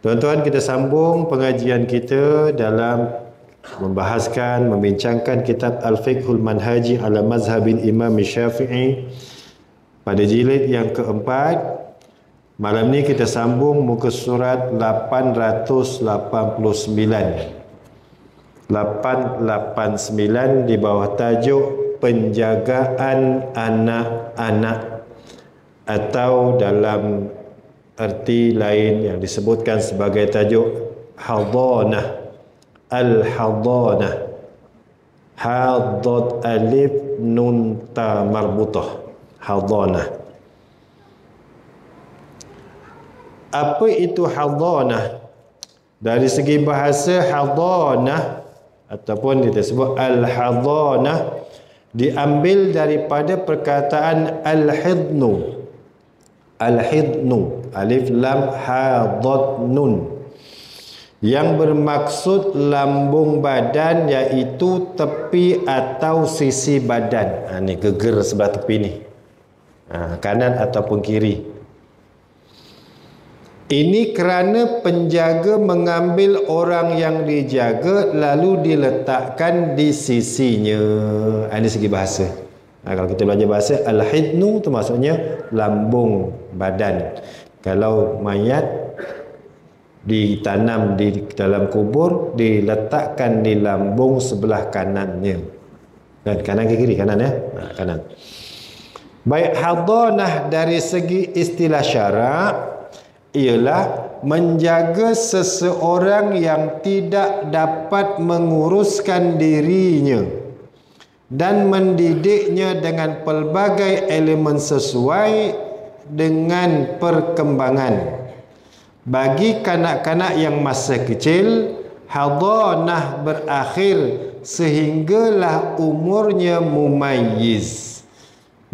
Tuan-tuan, kita sambung pengajian kita dalam membincangkan kitab Al-Fiqhul Manhaji ala Mazhabil Imam Syafi'i pada jilid yang keempat. Malam ni kita sambung muka surat 889 di bawah tajuk penjagaan anak-anak, atau dalam arti lain yang disebutkan sebagai tajuk hadanah. Al-hadanah, hadat alif nun ta marbutah, hadanah. Apa itu hadanah? Dari segi bahasa, hadanah ataupun disebut al-hadanah diambil daripada perkataan al-hidnu. Al-hidnu, alif lam hadat nun, yang bermaksud lambung badan, iaitu tepi atau sisi badan. Ni geger sebelah tepi ni, kanan ataupun kiri. Ini kerana penjaga mengambil orang yang dijaga lalu diletakkan di sisinya. Ini segi bahasa. Kalau kita belajar bahasa, al-hidnu itu maksudnya lambung badan. Kalau mayat ditanam di dalam kubur, diletakkan di lambung sebelah kanannya. Dan kanan ke kiri? Kanan, ya? Kanan. Baik, hadanah dari segi istilah syarak ialah menjaga seseorang yang tidak dapat menguruskan dirinya dan mendidiknya dengan pelbagai elemen sesuai dengan perkembangan. Bagi kanak-kanak yang masih kecil, hadanah berakhir sehinggalah umurnya mumayyiz.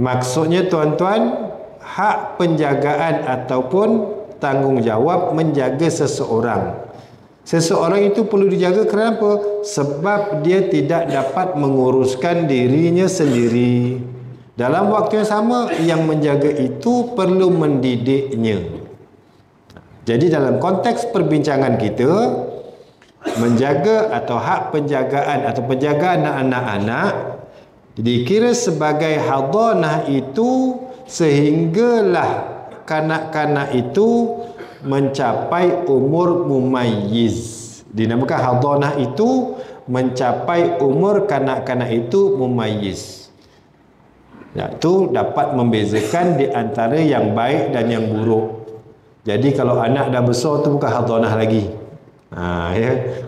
Maksudnya, tuan-tuan, hak penjagaan ataupun tanggungjawab menjaga seseorang. Seseorang itu perlu dijaga kenapa? Sebab dia tidak dapat menguruskan dirinya sendiri. Dalam waktu yang sama, yang menjaga itu perlu mendidiknya. Jadi dalam konteks perbincangan kita, menjaga atau hak penjagaan atau penjagaan anak-anak dikira sebagai hadanah itu sehinggalah kanak-kanak itu mencapai umur mumayyiz. Dinamakan hadanah itu mencapai umur kanak-kanak itu mumayyiz. Itu dapat membezakan di antara yang baik dan yang buruk. Jadi kalau anak dah besar tu bukan hadanah lagi.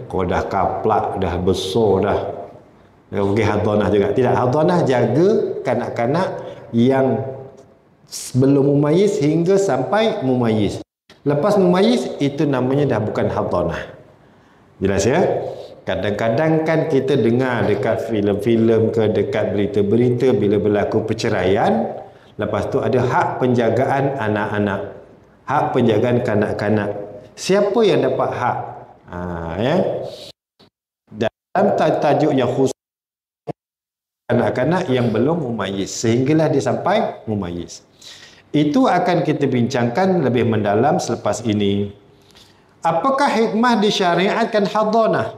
Kau dah kaplak, dah besar dah, pergi hadanah juga. Tidak, hadanah jaga kanak-kanak yang sebelum mumayyiz hingga sampai mumayyiz. Lepas mumayyiz, itu namanya dah bukan hadanah. Jelas, ya? Kadang-kadang kan kita dengar dekat filem-filem ke dekat berita-berita bila berlaku perceraian, lepas tu ada hak penjagaan anak-anak, hak penjagaan kanak-kanak. Siapa yang dapat hak? Ya. Dalam tajuk yang khusus, kanak-kanak yang belum mumayyiz sehinggalah dia sampai mumayyiz. Itu akan kita bincangkan lebih mendalam selepas ini. Apakah hikmah disyariatkan hadanah?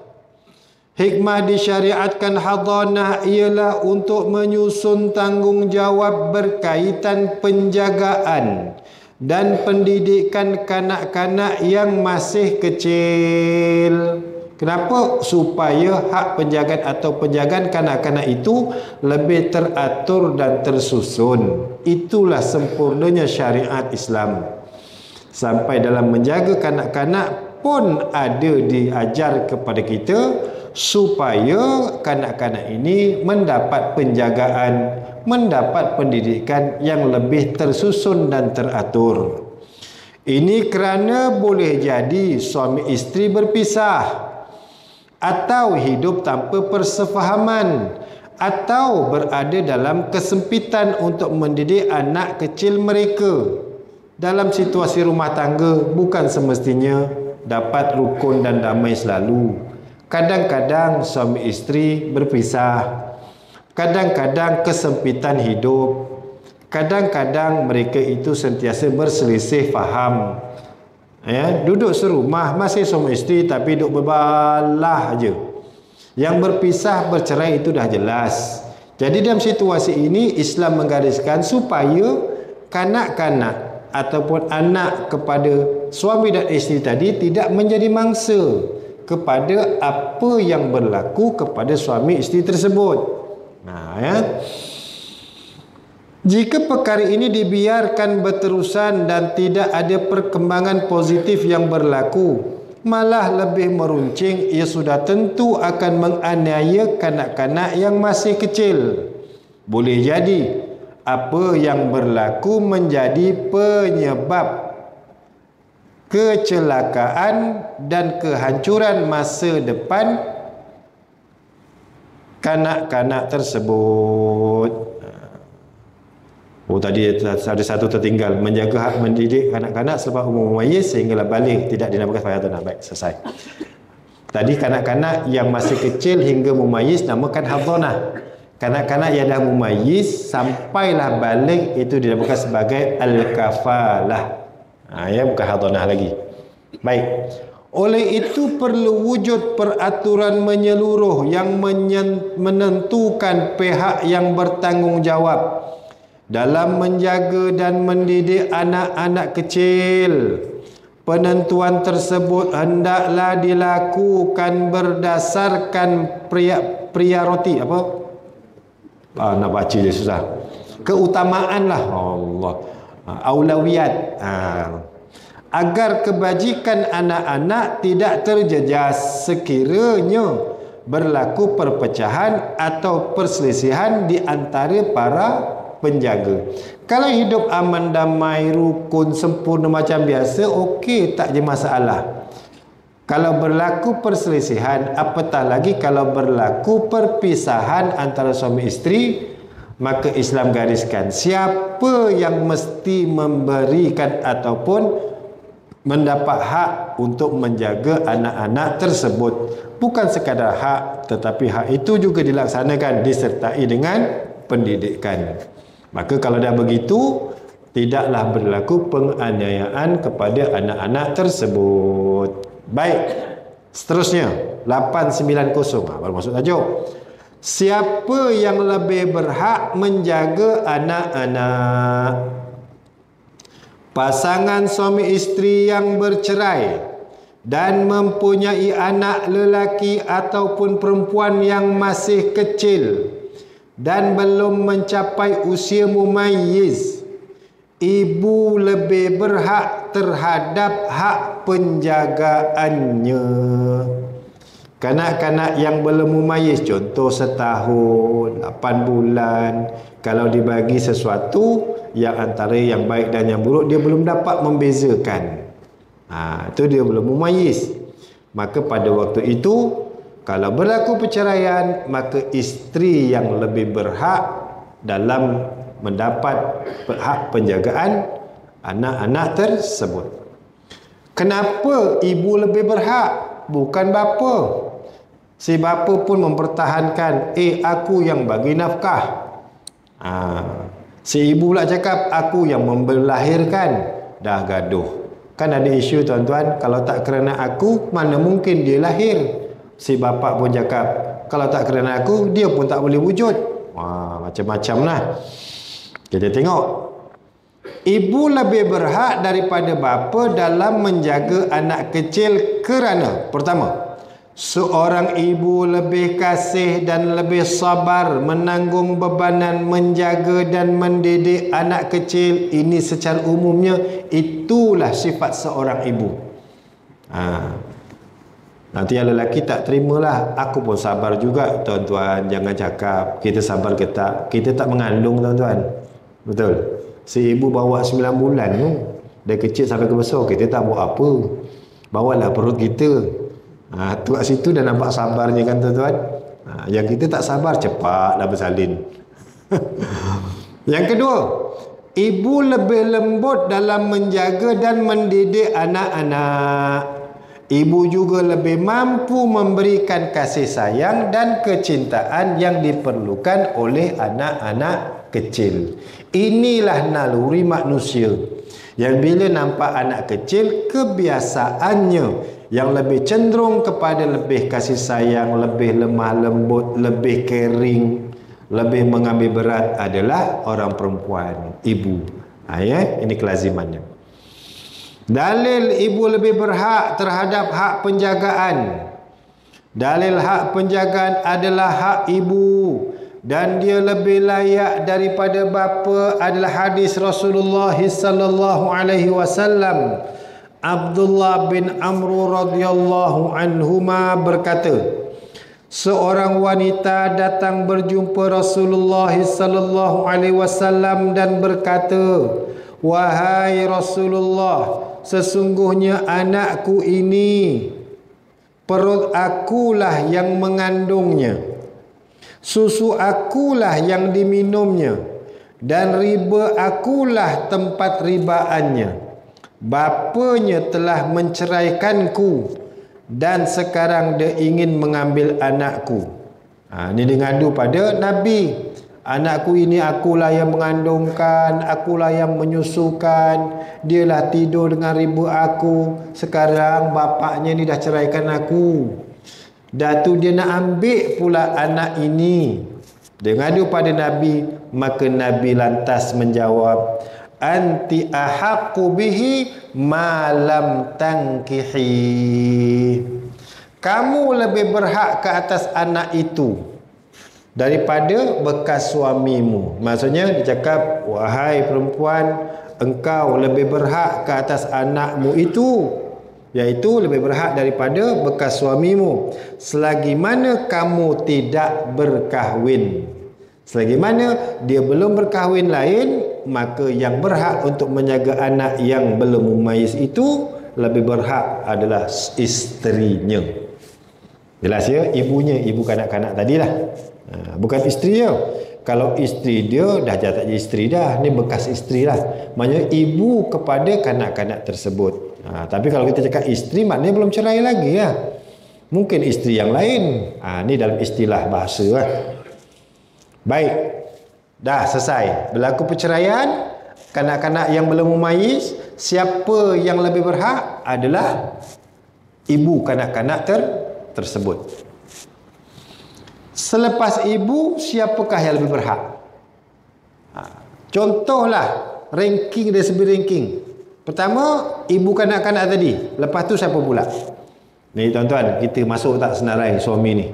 Hikmah disyariatkan hadanah ialah untuk menyusun tanggungjawab berkaitan penjagaan dan pendidikan kanak-kanak yang masih kecil. Kenapa? Supaya hak penjagaan atau penjagaan kanak-kanak itu lebih teratur dan tersusun. Itulah sempurnanya syariat Islam. Sampai dalam menjaga kanak-kanak pun ada diajar kepada kita supaya kanak-kanak ini mendapat penjagaan, mendapat pendidikan yang lebih tersusun dan teratur. Ini kerana boleh jadi suami isteri berpisah, atau hidup tanpa persefahaman, atau berada dalam kesempitan untuk mendidik anak kecil mereka. Dalam situasi rumah tangga bukan semestinya dapat rukun dan damai selalu. Kadang-kadang suami isteri berpisah, kadang-kadang kesempitan hidup, kadang-kadang mereka itu sentiasa berselisih faham. Ya, duduk serumah, masih suami isteri tapi duduk berbalah aja. Yang berpisah bercerai itu dah jelas. Jadi dalam situasi ini Islam menggariskan supaya kanak-kanak ataupun anak kepada suami dan isteri tadi tidak menjadi mangsa kepada apa yang berlaku kepada suami isteri tersebut. Nah, ya. Jika perkara ini dibiarkan berterusan dan tidak ada perkembangan positif yang berlaku, malah lebih meruncing, ia sudah tentu akan menganiaya kanak-kanak yang masih kecil. Boleh jadi apa yang berlaku menjadi penyebab kecelakaan dan kehancuran masa depan kanak-kanak tersebut. Oh, tadi ada satu tertinggal, menjaga hak mendidik kanak-kanak selepas umur mumayyiz sehinggalah balik tidak dinamakan fayadun. Baik, selesai. Tadi kanak-kanak yang masih kecil hingga mumayyiz namakan hadhanah. Kanak-kanak yang dah mumayyiz sampailah balik itu dinamakan sebagai al-kafalah. Ya, bukan hadhanah lagi. Baik. Oleh itu perlu wujud peraturan menyeluruh yang menentukan pihak yang bertanggungjawab dalam menjaga dan mendidik anak-anak kecil. Penentuan tersebut hendaklah dilakukan berdasarkan prioriti apa? Nak baca dia susah. Keutamaan lah. Allah. Aulawiyat. Agar kebajikan anak-anak tidak terjejas sekiranya berlaku perpecahan atau perselisihan di antara para penjaga. Kalau hidup aman, damai, rukun, sempurna macam biasa, okey, tak ada masalah. Kalau berlaku perselisihan, apatah lagi kalau berlaku perpisahan antara suami isteri, maka Islam gariskan siapa yang mesti memberikan ataupun mendapat hak untuk menjaga anak-anak tersebut. Bukan sekadar hak, tetapi hak itu juga dilaksanakan disertai dengan pendidikan. Maka kalau dah begitu, tidaklah berlaku penganiayaan kepada anak-anak tersebut. Baik, seterusnya 890 baru masuk tajuk. Siapa yang lebih berhak menjaga anak-anak? Pasangan suami isteri yang bercerai dan mempunyai anak lelaki ataupun perempuan yang masih kecil dan belum mencapai usia mumayyiz, ibu lebih berhak terhadap hak penjagaannya. Kanak-kanak yang belum mumayyiz, contoh setahun, 8 bulan, kalau dibagi sesuatu yang antara yang baik dan yang buruk, dia belum dapat membezakan. Itu dia belum mumayyiz. Maka pada waktu itu, kalau berlaku perceraian, maka isteri yang lebih berhak dalam mendapat hak penjagaan anak-anak tersebut. Kenapa ibu lebih berhak? Bukan bapa. Si bapa pun mempertahankan, aku yang bagi nafkah. Si ibu pula cakap, aku yang melahirkan. Dah gaduh. Kan ada isu tuan-tuan, kalau tak kerana aku, mana mungkin dia lahir. Si bapa pun cakap, kalau tak kerana aku, dia pun tak boleh wujud. Macam-macam lah. Kita tengok. Ibu lebih berhak daripada bapa dalam menjaga anak kecil kerana, pertama, seorang ibu lebih kasih dan lebih sabar menanggung bebanan menjaga dan mendidik anak kecil. Ini secara umumnya itulah sifat seorang ibu. Nanti yang lelaki tak terimalah. Aku pun sabar juga tuan-tuan. Jangan cakap kita sabar ke tak. Kita tak mengandung tuan-tuan. Betul. Si ibu bawa 9 bulan tu, dari kecil sampai ke besar, kita tak buat apa. Bawalah perut kita. Tu kat situ dah nampak sabarnya kan tuan-tuan. Yang kita tak sabar, cepatlah bersalin. Yang kedua, ibu lebih lembut dalam menjaga dan mendidik anak-anak. Ibu juga lebih mampu memberikan kasih sayang dan kecintaan yang diperlukan oleh anak-anak kecil. Inilah naluri manusia Yang bila nampak anak kecil, kebiasaannya yang lebih cenderung kepada lebih kasih sayang, lebih lemah lembut, lebih caring, lebih mengambil berat adalah orang perempuan, ibu. Ini kelazimannya. Dalil ibu lebih berhak terhadap hak penjagaan. Dalil hak penjagaan adalah hak ibu dan dia lebih layak daripada bapa adalah hadis Rasulullah sallallahu alaihi wasallam. Abdullah bin Amr radhiyallahu anhuma berkata, seorang wanita datang berjumpa Rasulullah sallallahu alaihi wasallam dan berkata, wahai Rasulullah, sesungguhnya anakku ini perut akulah yang mengandungnya, susu akulah yang diminumnya, dan riba akulah tempat ribaannya. Bapanya telah menceraikanku dan sekarang dia ingin mengambil anakku. Ini dia ngadu pada Nabi. Anakku ini akulah yang mengandungkan, akulah yang menyusukan, dialah tidur dengan riba aku. Sekarang bapaknya ni dah ceraikan aku. Dah tu dia nak ambil pula anak ini. Dia ngadu pada Nabi, maka Nabi lantas menjawab, anti ahaqqu bihi ma lam tankihi. Kamu lebih berhak ke atas anak itu daripada bekas suamimu. Maksudnya dia cakap, wahai perempuan, engkau lebih berhak ke atas anakmu itu, iaitu lebih berhak daripada bekas suamimu, selagi mana kamu tidak berkahwin. Selagi mana dia belum berkahwin lain, maka yang berhak untuk menjaga anak yang belum mumayyiz itu lebih berhak adalah isterinya. Jelas ya, ibunya, ibu kanak-kanak tadilah. Bukan isteri dia. Kalau isteri dia dah tak jadi isteri dah, ni bekas isteri lah. Maknanya ibu kepada kanak-kanak tersebut. Tapi kalau kita cakap isteri, maknanya belum cerai lagi ya. Mungkin isteri yang lain. Ni dalam istilah bahasa lah. Baik, dah selesai. Berlaku perceraian, kanak-kanak yang belum mumayyiz, siapa yang lebih berhak adalah ibu kanak-kanak tersebut. Selepas ibu, siapakah yang lebih berhak? Contohlah ranking dari segi ranking. Pertama, ibu kanak-kanak tadi. Lepas tu siapa pula? Ni tuan-tuan, kita masuk tak senarai suami ni.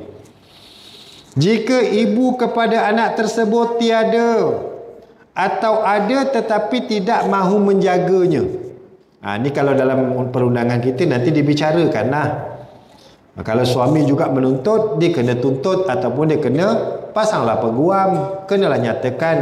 Jika ibu kepada anak tersebut tiada atau ada tetapi tidak mahu menjaganya. Ni kalau dalam perundangan kita nanti dibicarakan lah. Kalau suami juga menuntut, dia kena tuntut ataupun dia kena pasanglah peguam. Kenalah nyatakan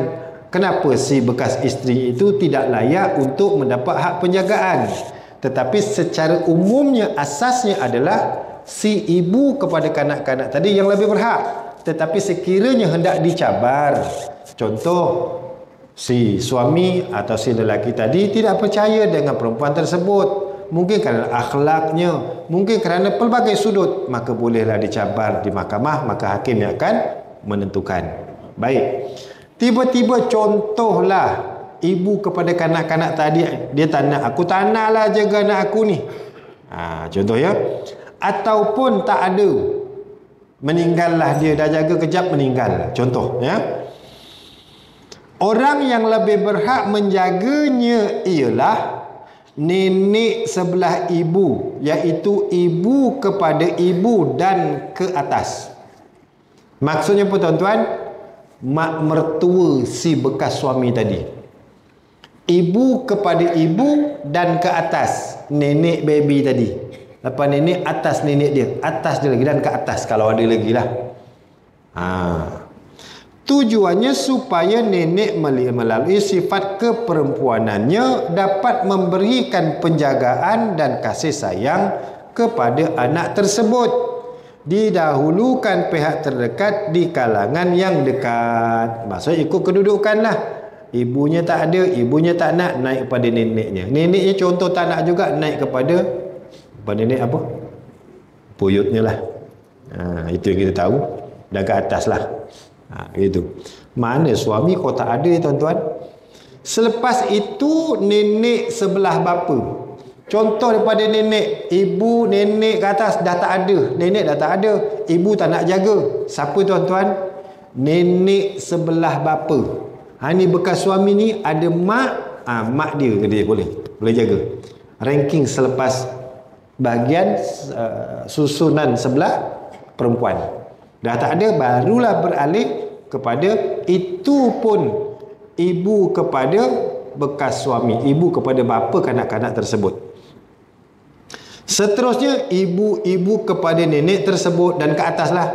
kenapa si bekas isteri itu tidak layak untuk mendapat hak penjagaan. Tetapi secara umumnya asasnya adalah si ibu kepada kanak-kanak tadi yang lebih berhak. Tetapi sekiranya hendak dicabar, contoh si suami atau si lelaki tadi tidak percaya dengan perempuan tersebut, mungkin kerana akhlaknya, mungkin kerana pelbagai sudut, maka bolehlah dicabar di mahkamah, maka hakim yang akan menentukan. Baik, tiba-tiba contohlah ibu kepada kanak-kanak tadi, dia tak nak, aku tak naklah jaga anak aku ni, contoh ya. Ataupun tak ada, meninggallah dia, dah jaga kejap meninggal, contoh ya. Orang yang lebih berhak menjaganya ialah nenek sebelah ibu, iaitu ibu kepada ibu dan ke atas. Maksudnya apa tuan-tuan? Mak mertua si bekas suami tadi. Ibu kepada ibu dan ke atas, nenek baby tadi. Lepas nenek, atas nenek dia, atas dia lagi dan ke atas kalau ada lagi lah. Tujuannya supaya nenek melalui sifat keperempuanannya dapat memberikan penjagaan dan kasih sayang kepada anak tersebut. Didahulukan pihak terdekat di kalangan yang dekat. Maksudnya ikut kedudukan lah. Ibunya tak ada, ibunya tak nak, naik kepada neneknya. Neneknya contoh tak nak juga, naik kepada nenek apa? Buyutnya lah. Itu yang kita tahu. Dan ke atas lah. Gitu. Mana suami kau tak ada tuan-tuan? Selepas itu nenek sebelah bapa. Contoh daripada nenek, ibu, nenek ke atas dah tak ada. Nenek dah tak ada, ibu tak nak jaga. Siapa tuan-tuan? Nenek sebelah bapa. Ni bekas suami ni ada mak, mak dia ke dia boleh jaga. Ranking selepas bahagian susunan sebelah perempuan. Dah tak ada, barulah beralih kepada itu pun ibu kepada bekas suami, ibu kepada bapa kanak-kanak tersebut. Seterusnya ibu-ibu kepada nenek tersebut dan ke atas lah.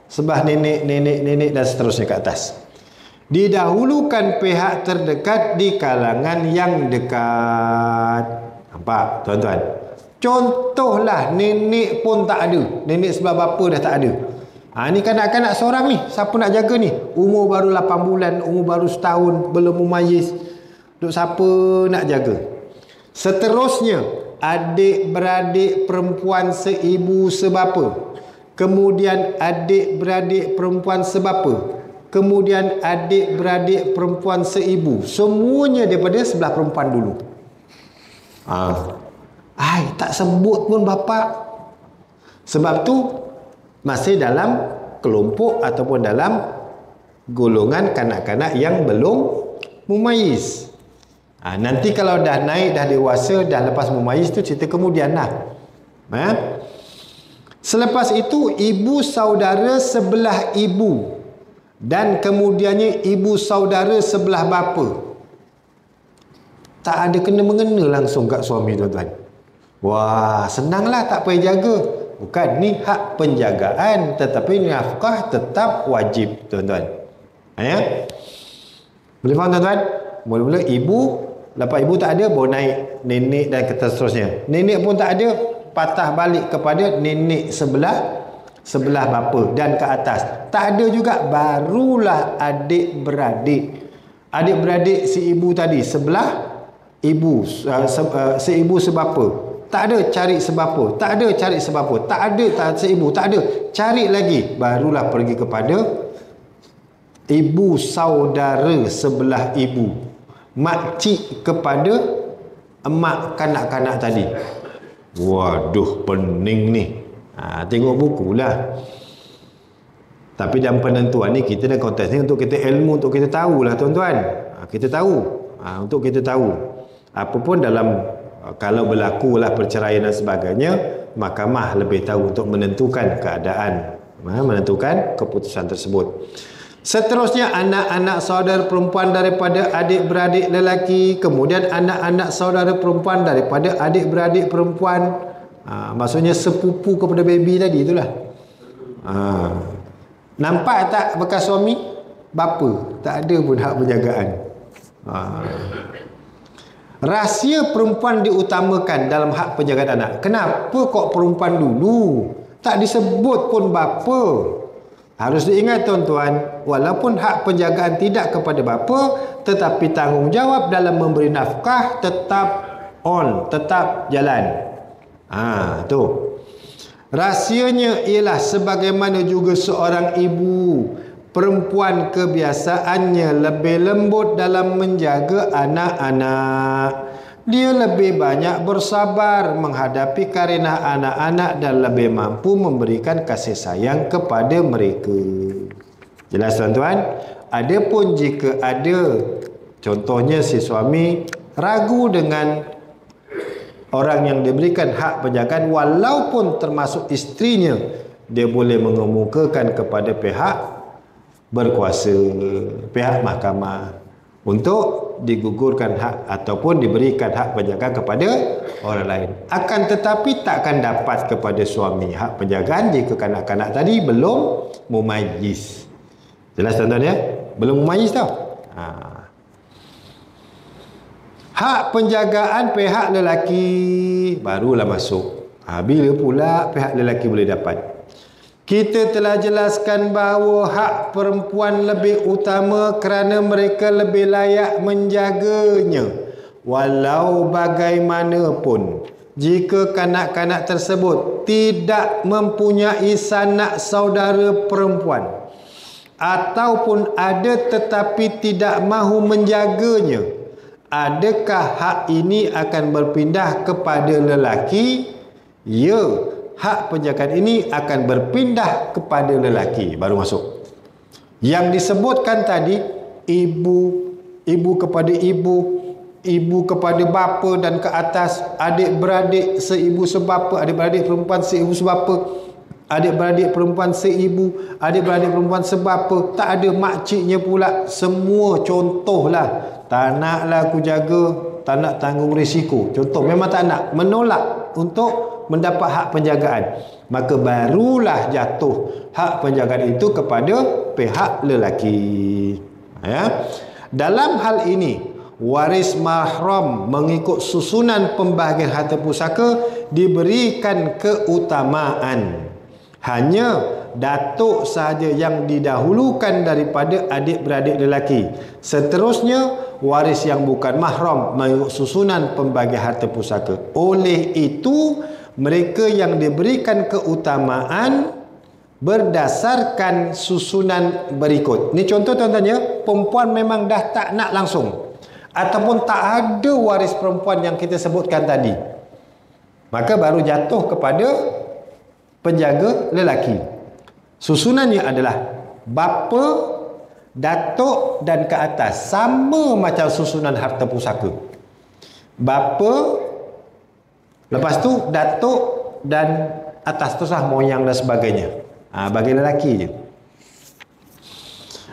Sebelah nenek dan seterusnya ke atas. Didahulukan pihak terdekat di kalangan yang dekat. Nampak tuan-tuan? Contohlah nenek pun tak ada. Nenek sebelah bapa dah tak ada. Ni kanak-kanak seorang ni. Siapa nak jaga ni? Umur baru 8 bulan, umur baru setahun, belum mumayyiz. Duk siapa nak jaga? Seterusnya, adik-beradik perempuan seibu sebapa. Kemudian adik-beradik perempuan sebapa. Kemudian adik-beradik perempuan seibu. Semuanya daripada sebelah perempuan dulu. Tak sebut pun bapa. Sebab tu masih dalam kelompok ataupun dalam golongan kanak-kanak yang belum mumayyiz. Nanti kalau dah naik, dah dewasa, dah lepas mumayyiz tu cerita kemudian lah. Selepas itu ibu saudara sebelah ibu dan kemudiannya ibu saudara sebelah bapa. Tak ada kena-mengena langsung kat suami tuan-tuan. Wah, senanglah, tak payah jaga. Bukan, ni hak penjagaan, tetapi nafkah tetap wajib tuan-tuan. Boleh faham tuan-tuan? Mula-mula ibu, lepas ibu tak ada, baru naik nenek dan seterusnya. Nenek pun tak ada, patah balik kepada nenek sebelah bapa dan ke atas. Tak ada juga, barulah adik-beradik. Adik-beradik si ibu tadi sebelah ibu, seibu sebapa. Tak ada, cari sebapa. Tak ada, cari sebapa. Tak ada, seibu. Tak ada, cari lagi. Barulah pergi kepada ibu saudara sebelah ibu. Makcik kepada emak kanak-kanak tadi. Waduh, pening ni. Tengok buku lah. Tapi dalam penentuan ni, kita dalam konteks ni untuk kita ilmu, untuk kita tahulah tuan-tuan. Kita tahu. Untuk kita tahu. Apapun dalam, kalau berlakulah perceraian dan sebagainya, mahkamah lebih tahu untuk menentukan keadaan, menentukan keputusan tersebut. Seterusnya anak-anak saudara perempuan daripada adik-beradik lelaki, kemudian anak-anak saudara perempuan daripada adik-beradik perempuan. Maksudnya sepupu kepada baby tadi itulah. Nampak tak bekas suami? Bapa tak ada pun hak penjagaan. Rahsia perempuan diutamakan dalam hak penjagaan anak. Kenapa kok perempuan dulu? Tak disebut pun bapa. Harus diingat tuan-tuan, walaupun hak penjagaan tidak kepada bapa, tetapi tanggungjawab dalam memberi nafkah tetap on, tetap jalan. Tu. Rahsianya ialah sebagaimana juga seorang ibu, perempuan kebiasaannya lebih lembut dalam menjaga anak-anak. Dia lebih banyak bersabar menghadapi karenah anak-anak dan lebih mampu memberikan kasih sayang kepada mereka. Jelas tuan-tuan? Adapun jika ada, contohnya si suami ragu dengan orang yang diberikan hak penjagaan, walaupun termasuk isterinya, dia boleh mengemukakan kepada pihak berkuasa, pihak mahkamah, untuk digugurkan hak ataupun diberikan hak penjagaan kepada orang lain. Akan tetapi takkan dapat kepada suami hak penjagaan jika kanak-kanak tadi belum mumayyiz. Jelas tuan-tuan ya? Belum mumayyiz tau. Hak penjagaan pihak lelaki barulah masuk. Bila pula pihak lelaki boleh dapat? Kita telah jelaskan bahawa hak perempuan lebih utama kerana mereka lebih layak menjaganya. Walau bagaimanapun, jika kanak-kanak tersebut tidak mempunyai sanak saudara perempuan, ataupun ada tetapi tidak mahu menjaganya, adakah hak ini akan berpindah kepada lelaki? Ya, hak penjagaan ini akan berpindah kepada lelaki. Baru masuk. Yang disebutkan tadi, ibu kepada ibu kepada bapa dan ke atas, adik-beradik seibu sebapa, adik-beradik perempuan seibu sebapa, adik-beradik perempuan seibu, adik-beradik perempuan sebapa, tak ada makciknya pula. Semua contohlah. Tak naklah aku jaga, tak nak tanggung risiko. Contoh, memang tak nak, menolak untuk mendapat hak penjagaan. Maka barulah jatuh hak penjagaan itu kepada pihak lelaki. Ya. Dalam hal ini, waris mahram mengikut susunan pembahagian harta pusaka diberikan keutamaan. Hanya datuk sahaja yang didahulukan daripada adik-beradik lelaki. Seterusnya, waris yang bukan mahram mengikut susunan pembagian harta pusaka. Oleh itu, mereka yang diberikan keutamaan berdasarkan susunan berikut. Ini contoh tuan-tuan ya, perempuan memang dah tak nak langsung, ataupun tak ada waris perempuan yang kita sebutkan tadi, maka baru jatuh kepada penjaga lelaki. Susunannya adalah bapa, datuk dan ke atas, sama macam susunan harta pusaka. Bapa, lepas tu datuk dan atas tu sah moyang dan sebagainya. Bagi lelaki je.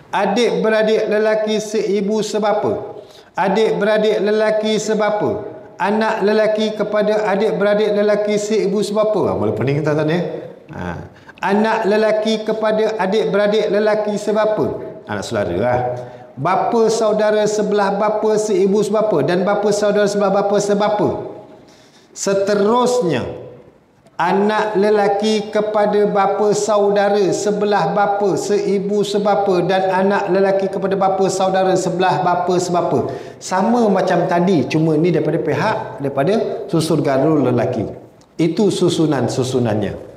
Adik-beradik lelaki seibu sebapa, adik-beradik lelaki sebapa, anak lelaki kepada adik-beradik lelaki seibu sebapa. Boleh pening tuan-tuan ya. Anak lelaki kepada adik-beradik lelaki sebapa, anak saudara lah. Bapa saudara sebelah bapa seibu sebapa dan bapa saudara sebelah bapa sebapa. Seterusnya, anak lelaki kepada bapa saudara sebelah bapa seibu sebapa dan anak lelaki kepada bapa saudara sebelah bapa sebapa. Sama macam tadi, cuma ni daripada susun garul lelaki. Itu susunannya.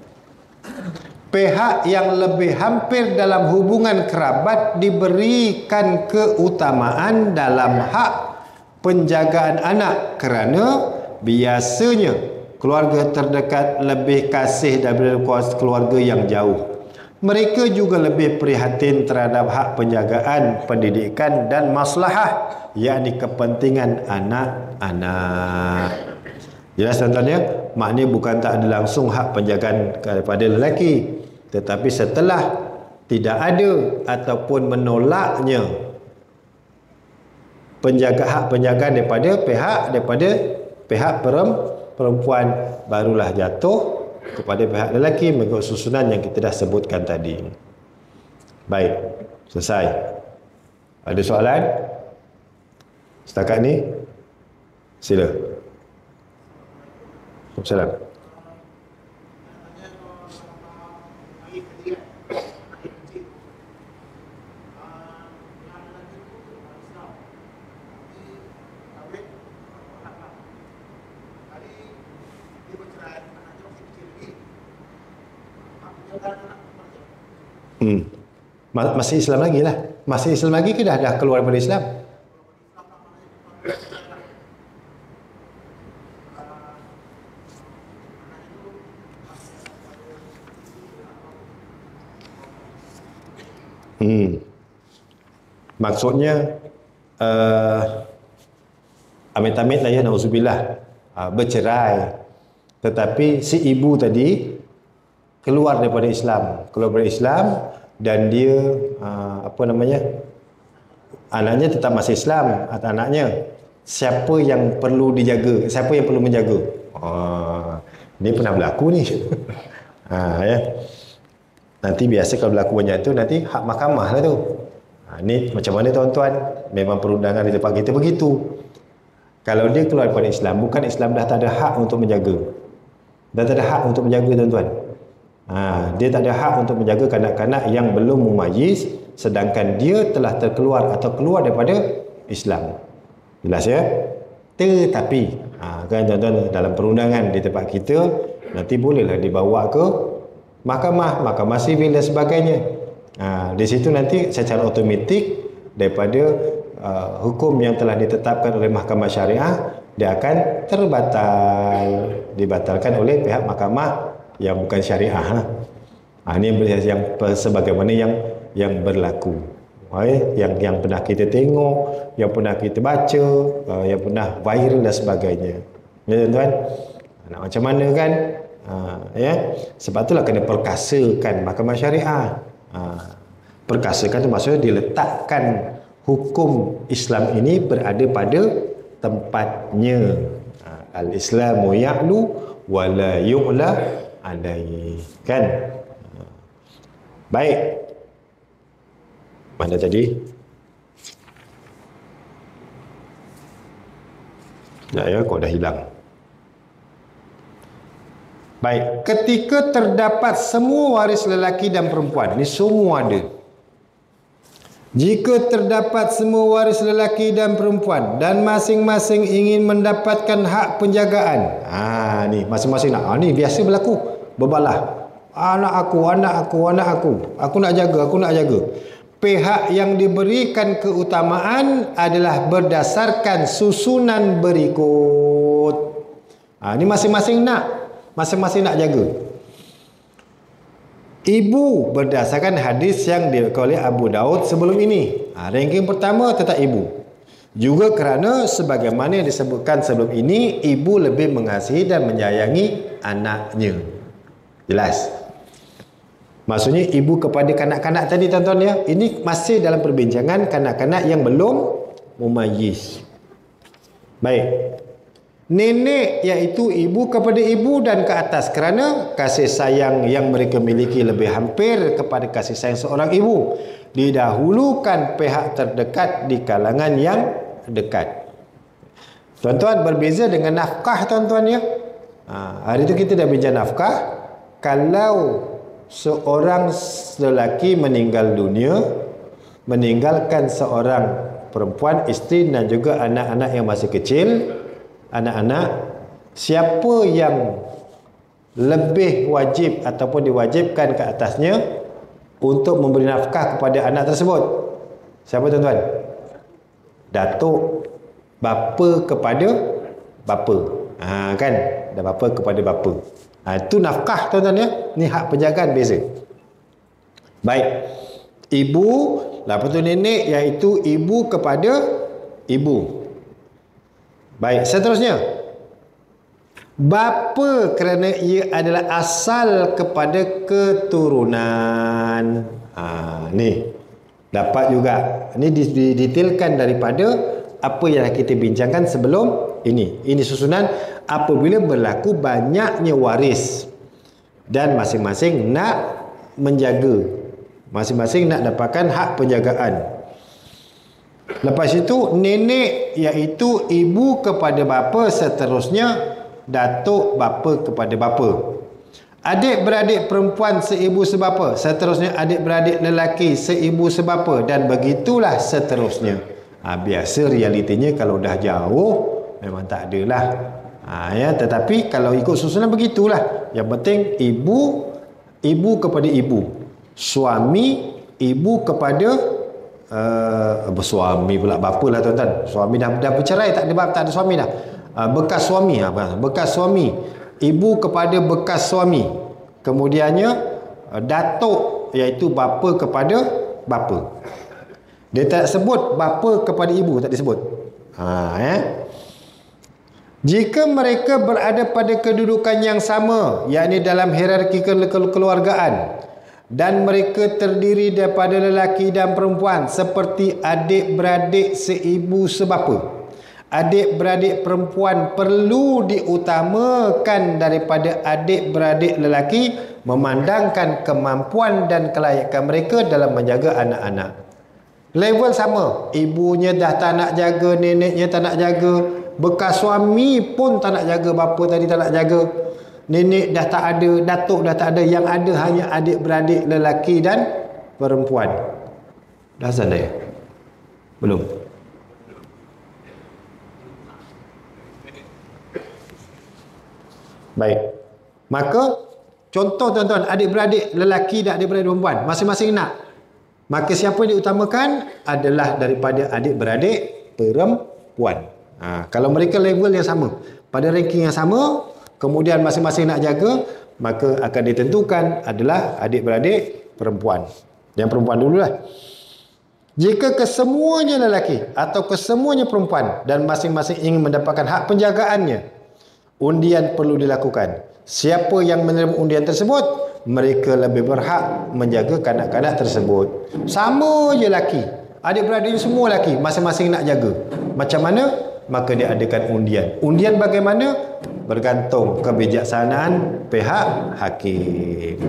Pihak yang lebih hampir dalam hubungan kerabat diberikan keutamaan dalam hak penjagaan anak, kerana biasanya keluarga terdekat lebih kasih daripada keluarga yang jauh. Mereka juga lebih prihatin terhadap hak penjagaan, pendidikan dan maslahah, yakni kepentingan anak-anak. Jelas tuan-tuan ya? Maknanya bukan tak ada langsung hak penjagaan kepada lelaki, tetapi setelah tidak ada ataupun menolaknya hak penjagaan daripada pihak perempuan, barulah jatuh kepada pihak lelaki mengikut susunan yang kita dah sebutkan tadi. Baik, selesai. Ada soalan? Setakat ni? Sila. Assalamualaikum. Masih Islam lagi lah. Masih Islam lagi ke dah keluar dari Islam? Maksudnya amit-amit lah ya, na'udzubillah, bercerai, tetapi si ibu tadi keluar daripada Islam, dan dia anaknya tetap masih Islam. Anaknya, siapa yang perlu dijaga, siapa yang perlu menjaga? Ini pernah berlaku ni. Ya. Nanti biasa kalau berlaku banyak tu, nanti hak mahkamah lah tu. Ni macam mana tuan-tuan? Memang perundangan di tempat kita begitu. Kalau dia keluar daripada Islam, bukan Islam dah tak ada hak untuk menjaga. Dah tak ada hak untuk menjaga tuan-tuan. Dia tak ada hak untuk menjaga kanak-kanak yang belum mumayyiz, sedangkan dia telah terkeluar atau keluar daripada Islam. Jelas ya? Tetapi kan tuan-tuan, dalam perundangan di tempat kita, nanti bolehlah dibawa ke mahkamah sivil dan sebagainya. Di situ nanti secara automatik daripada hukum yang telah ditetapkan oleh mahkamah syariah, dia akan dibatalkan oleh pihak mahkamah yang bukan syariah. Ini yang sebagaimana yang berlaku, yang pernah kita tengok, yang pernah kita baca, yang pernah viral dan sebagainya. Ya tuan-tuan, nak macam mana kan? Ya, sebab itulah kena perkasakan mahkamah syariah. Perkasakan itu maksudnya diletakkan hukum Islam ini berada pada tempatnya. Al-Islamu ya'lu wa la yu'la alaihi. Kan? Baik. Mana tadi? Ya, kok dah hilang. Baik, ketika terdapat semua waris lelaki dan perempuan, ni semua ada. Jika terdapat semua waris lelaki dan perempuan dan masing-masing ingin mendapatkan hak penjagaan. Ni masing-masing nak. Ni biasa berlaku. Berbalah. Anak aku. Aku nak jaga. Pihak yang diberikan keutamaan adalah berdasarkan susunan berikut. Ni masing-masing nak jaga. Ibu berdasarkan hadis yang diriwayatkan oleh Abu Daud sebelum ini. Ranking pertama tetap ibu. Juga kerana sebagaimana yang disebutkan sebelum ini, ibu lebih mengasihi dan menyayangi anaknya. Jelas. Maksudnya ibu kepada kanak-kanak tadi tuan-tuan ya. Ini masih dalam perbincangan kanak-kanak yang belum mumayyiz. Baik. Nenek iaitu ibu kepada ibu dan ke atas, kerana kasih sayang yang mereka miliki lebih hampir kepada kasih sayang seorang ibu. Didahulukan pihak terdekat di kalangan yang dekat. Tuan-tuan, berbeza dengan nafkah tuan-tuan ya. Hari itu kita dah bincang nafkah. Kalau seorang lelaki meninggal dunia, meninggalkan seorang perempuan, isteri dan juga anak-anak yang masih kecil, siapa yang lebih wajib ataupun diwajibkan ke atasnya untuk memberi nafkah kepada anak tersebut? Siapa tuan-tuan? Datuk bapa kepada bapa. Kan? Dan bapa kepada bapa. Itu nafkah tuan-tuan ya. Ni hak penjagaan beza. Baik. Ibu, lepas tu nenek, iaitu ibu kepada ibu. Baik, seterusnya. Bapa kerana ia adalah asal kepada keturunan. Ni dapat juga. Ini didetailkan daripada apa yang kita bincangkan sebelum ini. Ini susunan apabila berlaku banyaknya waris dan masing-masing nak menjaga, masing-masing nak dapatkan hak penjagaan. Lepas itu nenek iaitu ibu kepada bapa, seterusnya datuk bapa kepada bapa. Adik-beradik perempuan seibu sebapa, seterusnya adik-beradik lelaki seibu sebapa, dan begitulah seterusnya. Biasa realitinya kalau dah jauh memang tak adalah. Ya, tetapi kalau ikut susunan begitulah. Yang penting ibu kepada ibu, suami ibu kepada bersuami pula bapa lah tuan-tuan. Suami dah bercerai, tak ada suami dah. Bekas suami, bekas suami, ibu kepada bekas suami. Kemudiannya datuk iaitu bapa kepada bapa. Dia tak sebut bapa kepada ibu, tak disebut. Jika mereka berada pada kedudukan yang sama, yakni dalam hierarki kekeluargaan, dan mereka terdiri daripada lelaki dan perempuan seperti adik-beradik seibu sebapa, adik-beradik perempuan perlu diutamakan daripada adik-beradik lelaki memandangkan kemampuan dan kelayakan mereka dalam menjaga anak-anak. Level sama, ibunya dah tak nak jaga, neneknya tak nak jaga, bekas suami pun tak nak jaga, bapa tadi tak nak jaga, nenek dah tak ada, datuk dah tak ada, yang ada hanya adik-beradik lelaki dan perempuan. Dah azan dah ya? Belum? Baik. Maka contoh tuan-tuan, adik-beradik lelaki dan adik-beradik perempuan masing-masing nak. Maka siapa yang diutamakan adalah daripada adik-beradik perempuan. Kalau mereka level yang sama, pada ranking yang sama, kemudian masing-masing nak jaga, maka akan ditentukan adalah adik-beradik perempuan. Yang perempuan dululah. Jika kesemuanya lelaki atau kesemuanya perempuan dan masing-masing ingin mendapatkan hak penjagaannya, undian perlu dilakukan. Siapa yang menerima undian tersebut, mereka lebih berhak menjaga kanak-kanak tersebut. Sama je lelaki. Adik-beradik semua lelaki, masing-masing nak jaga. Macam mana? Maka dia adakan undian. Undian bagaimana? Bergantung kebijaksanaan pihak hakim.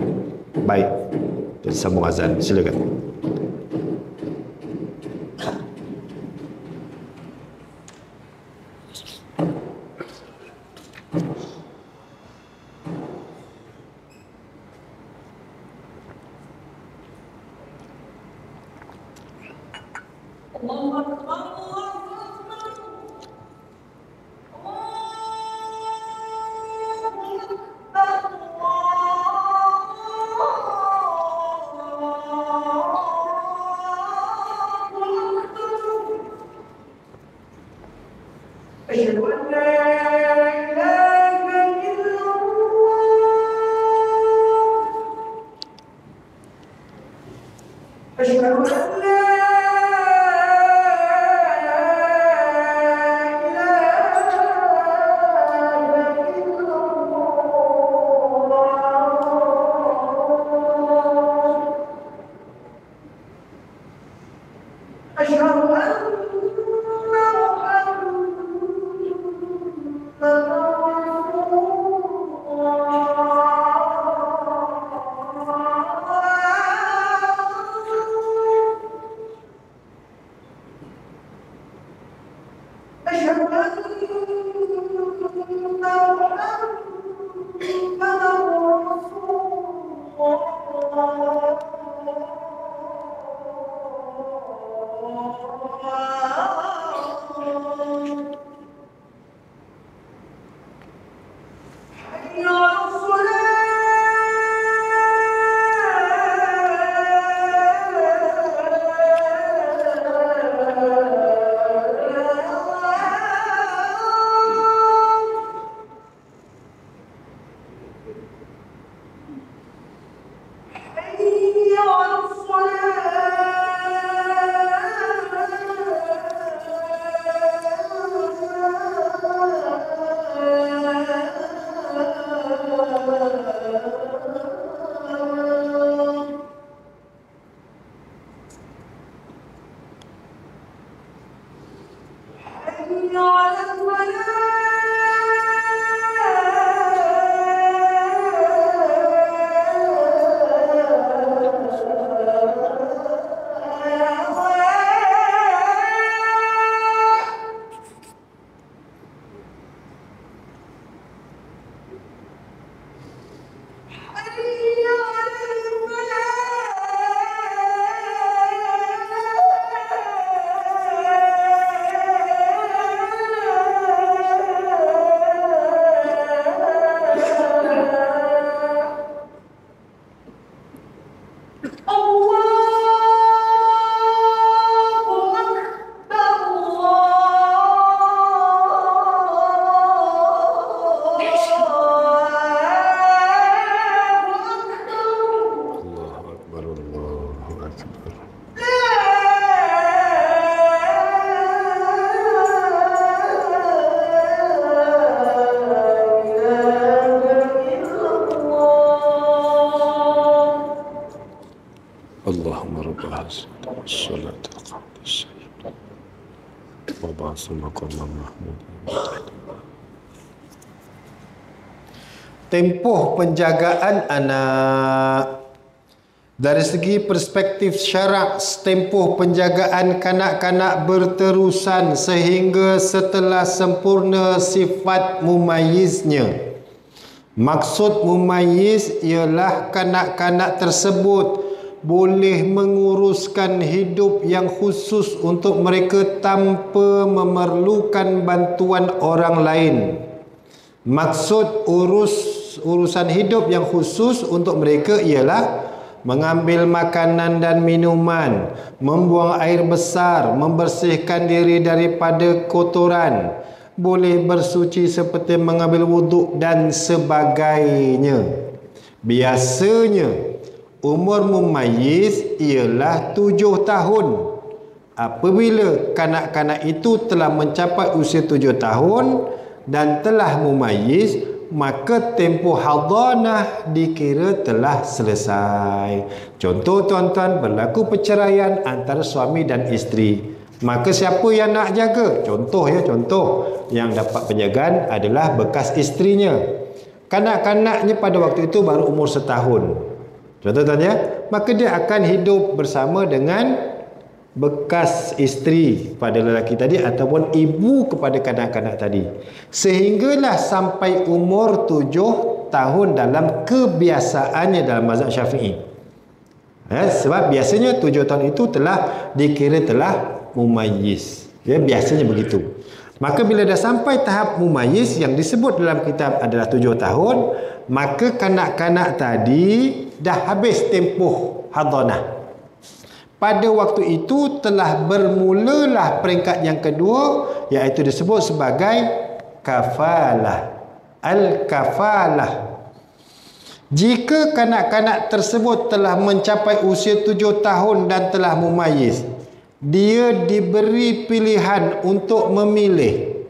Baik. Sambung azan. Silakan. Allahumma rabbah salat wa ba'athu maqamam mahmud. Tempoh penjagaan anak. Dari segi perspektif syarak, tempoh penjagaan kanak-kanak berterusan sehingga setelah sempurna sifat mumayiznya. Maksud mumayyiz ialah kanak-kanak tersebut boleh menguruskan hidup yang khusus untuk mereka tanpa memerlukan bantuan orang lain. Maksud urusan hidup yang khusus untuk mereka ialah mengambil makanan dan minuman, membuang air besar, membersihkan diri daripada kotoran, boleh bersuci seperti mengambil wuduk dan sebagainya. Biasanya umur mumayyiz ialah 7 tahun. Apabila kanak-kanak itu telah mencapai usia 7 tahun dan telah mumayyiz, maka tempoh hadanah dikira telah selesai. Contoh tuan-tuan, berlaku perceraian antara suami dan isteri, maka siapa yang nak jaga? Contoh yang dapat penjagaan adalah bekas isterinya. Kanak-kanaknya pada waktu itu baru umur 1 tahun. Contoh tuan ya, maka dia akan hidup bersama dengan bekas isteri pada lelaki tadi ataupun ibu kepada kanak-kanak tadi, sehinggalah sampai umur 7 tahun dalam kebiasaannya dalam mazhab Syafi'i. Sebab biasanya 7 tahun itu telah dikira telah mumayyiz. Biasanya begitu. Maka bila dah sampai tahap mumayyiz yang disebut dalam kitab adalah 7 tahun, maka kanak-kanak tadi dah habis tempoh hadanah. Pada waktu itu telah bermulalah peringkat yang kedua, iaitu disebut sebagai kafalah. Al-kafalah. Jika kanak-kanak tersebut telah mencapai usia 7 tahun dan telah mumayyiz, dia diberi pilihan untuk memilih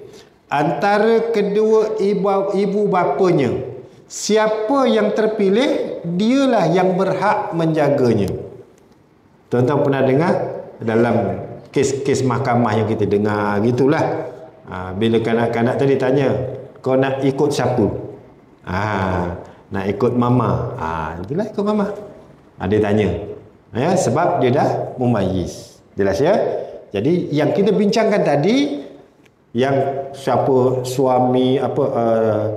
antara kedua ibu bapanya. Siapa yang terpilih, dialah yang berhak menjaganya. Tuan-tuan pernah dengar dalam kes-kes mahkamah yang kita dengar gitulah. Bila kanak-kanak tadi tanya, kau nak ikut siapa? Nak ikut mama. Itulah ikut mama. Dia tanya. Sebab dia dah mumayyiz. Jelas ya? Jadi yang kita bincangkan tadi, yang siapa suami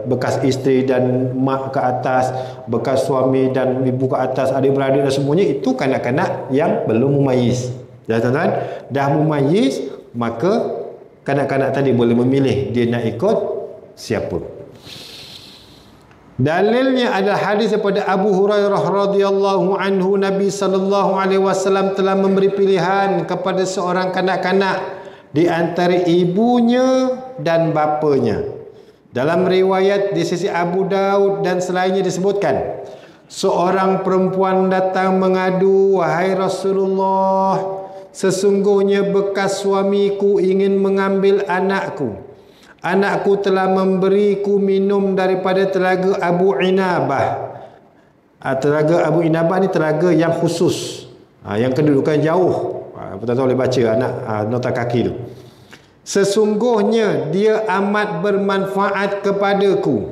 bekas isteri dan mak ke atas, bekas suami dan ibu ke atas, adik-beradik dan semuanya, itu kanak-kanak yang belum mumayyiz. Dah tuan-tuan, dah mumayyiz, maka kanak-kanak tadi boleh memilih dia nak ikut siapa. Dalilnya adalah hadis daripada Abu Hurairah radhiyallahu anhu, Nabi sallallahu alaihi wasallam telah memberi pilihan kepada seorang kanak-kanak di antara ibunya dan bapanya. Dalam riwayat di sisi Abu Daud dan selainnya disebutkan, seorang perempuan datang mengadu, "Wahai Rasulullah, sesungguhnya bekas suamiku ingin mengambil anakku. Anakku telah memberiku minum daripada telaga Abu Inabah." Telaga Abu Inabah ni telaga yang khusus, yang kedudukan jauh. Tuan-tuan boleh baca nota kaki tu. "Sesungguhnya dia amat bermanfaat kepadaku."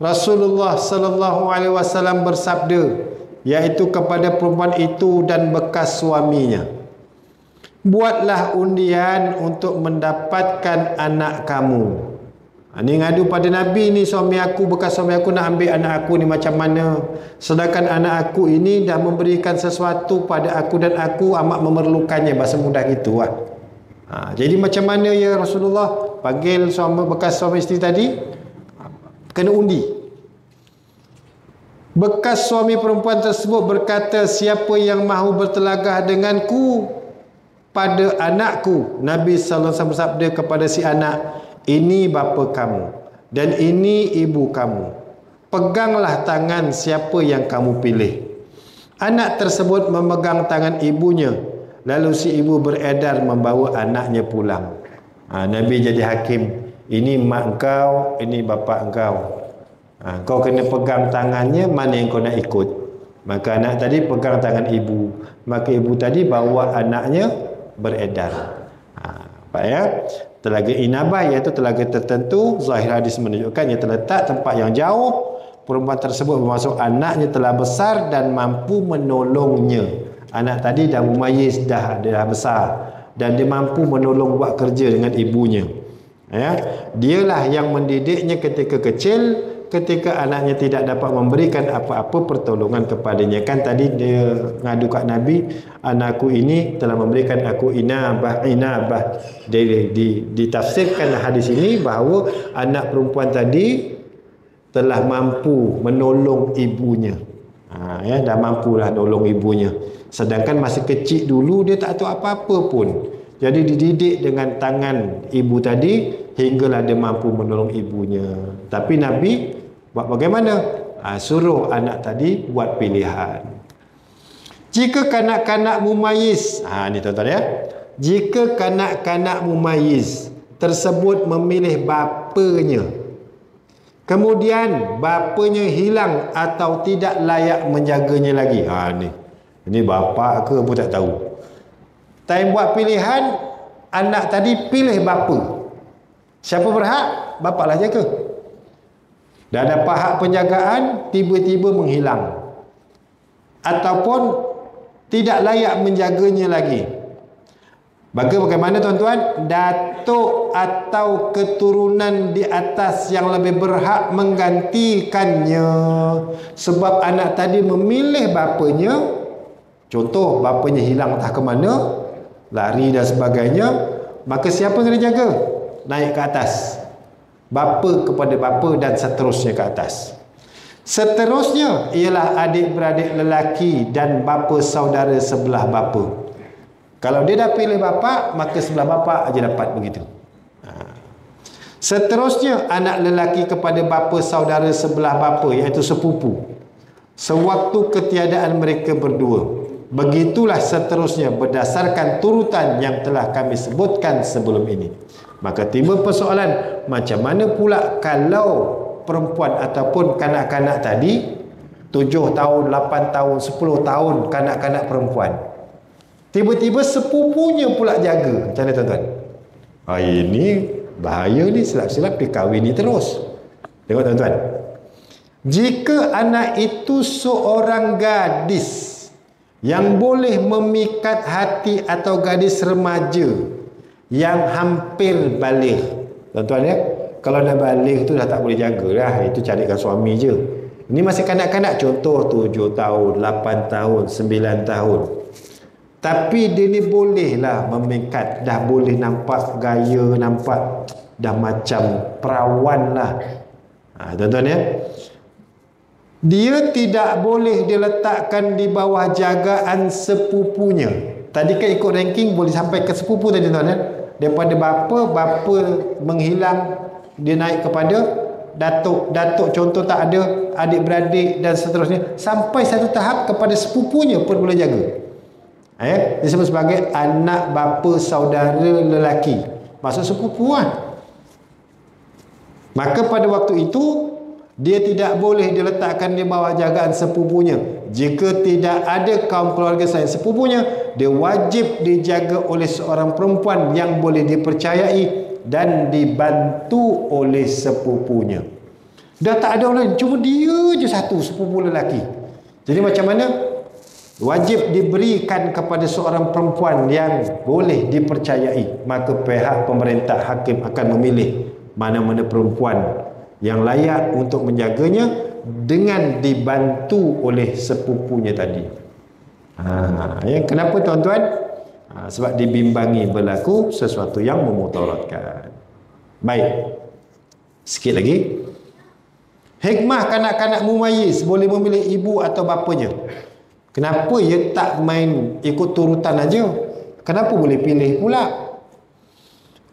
Rasulullah sallallahu alaihi wasallam bersabda, iaitu kepada perempuan itu dan bekas suaminya, "Buatlah undian untuk mendapatkan anak kamu." Ni ngadu pada Nabi ni, suami aku, bekas suami aku nak ambil anak aku ni macam mana, sedangkan anak aku ini dah memberikan sesuatu pada aku dan aku amat memerlukannya, bahasa mudah gitu lah. Jadi macam mana ya Rasulullah? Panggil bekas suami isteri tadi, kena undi. Bekas suami perempuan tersebut berkata, "Siapa yang mahu bertelagah denganku pada anakku?" Nabi sallallahu alaihi wasallam bersabda kepada si anak, "Ini bapa kamu dan ini ibu kamu. Peganglah tangan siapa yang kamu pilih." Anak tersebut memegang tangan ibunya, lalu si ibu beredar membawa anaknya pulang. Nabi jadi hakim. Ini mak engkau, ini bapa engkau. Kau kena pegang tangannya, mana yang kau nak ikut. Maka anak tadi pegang tangan ibu, maka ibu tadi bawa anaknya beredar. Pak ya, telaga Inabah iaitu telaga tertentu, zahir hadis menunjukkan ia terletak tempat yang jauh. Perempuan tersebut bermaksud anaknya telah besar dan mampu menolongnya. Anak tadi dah mumayyiz, dah besar dan dia mampu menolong buat kerja dengan ibunya. Dialah yang mendidiknya ketika kecil, ketika anaknya tidak dapat memberikan apa-apa pertolongan kepadanya. Kan tadi dia ngadu kat Nabi, anakku ini telah memberikan aku inabah. Ditafsirkan hadis ini bahawa anak perempuan tadi telah mampu menolong ibunya. Ya, dah mampulah tolong ibunya. Sedangkan masa kecil dulu dia tak tahu apa-apa pun. Jadi dididik dengan tangan ibu tadi hinggalah dia mampu menolong ibunya. Tapi Nabi buat bagaimana? Suruh anak tadi buat pilihan. Jika kanak-kanak mumayyiz, ni tuan-tuan ya. Jika kanak-kanak mumayyiz tersebut memilih bapanya, kemudian bapanya hilang atau tidak layak menjaganya lagi. Ini bapa ke pun tak tahu. Time buat pilihan, anak tadi pilih bapa. Siapa berhak? Bapa lah jaga. Dah dapat hak penjagaan, tiba-tiba menghilang. Ataupun tidak layak menjaganya lagi. Bagaimana tuan-tuan? Datuk atau keturunan di atas yang lebih berhak menggantikannya. Sebab anak tadi memilih bapanya. Contoh, bapanya hilang entah ke mana, lari dan sebagainya. Maka siapa yang kena jaga? Naik ke atas. Bapa kepada bapa dan seterusnya ke atas. Seterusnya ialah adik-beradik lelaki dan bapa saudara sebelah bapa. Kalau dia dah pilih bapa, maka sebelah bapa aja dapat begitu. Seterusnya anak lelaki kepada bapa saudara sebelah bapa, iaitu sepupu, sewaktu ketiadaan mereka berdua. Begitulah seterusnya berdasarkan turutan yang telah kami sebutkan sebelum ini. Maka timbul persoalan, macam mana pula kalau perempuan ataupun kanak-kanak tadi 7 tahun, 8 tahun, 10 tahun kanak-kanak perempuan, tiba-tiba sepupunya pula jaga. Macam mana tuan-tuan? Ini bahaya ni, silap-silap dikahwini terus. Tengok tuan-tuan. Jika anak itu seorang gadis yang boleh memikat hati atau gadis remaja yang hampir baligh. Tuan-tuan ya, kalau dah baligh tu dah tak boleh jaga lah. Itu carikan suami je. Ini masih kanak-kanak, contoh 7 tahun, 8 tahun, 9 tahun. Tapi dia ni bolehlah memikat, dah boleh nampak gaya, nampak dah macam perawan lah. Tuan-tuan ya, dia tidak boleh diletakkan di bawah jagaan sepupunya. Tadi kan ikut ranking boleh sampai ke sepupu tadi tuan-tuan ya. Daripada bapa menghilang, dia naik kepada datuk contoh tak ada, adik-beradik dan seterusnya, sampai satu tahap kepada sepupunya pun boleh jaga. Disebut sebagai anak bapa saudara lelaki, maksud sepupu lah. Maka pada waktu itu dia tidak boleh diletakkan di bawah jagaan sepupunya. Jika tidak ada kaum keluarga selain sepupunya, dia wajib dijaga oleh seorang perempuan yang boleh dipercayai dan dibantu oleh sepupunya. Dah tak ada orang lain, cuma dia je satu sepupu lelaki. Jadi macam mana? Wajib diberikan kepada seorang perempuan yang boleh dipercayai. Maka pihak pemerintah hakim akan memilih mana-mana perempuan yang layak untuk menjaganya dengan dibantu oleh sepupunya tadi. Kenapa tuan-tuan? Sebab dibimbangi berlaku sesuatu yang memudaratkan. Baik, sikit lagi. Hikmah kanak-kanak mumayyiz boleh memilih ibu atau bapanya. Kenapa ia tak main ikut turutan aja? Kenapa boleh pilih pula?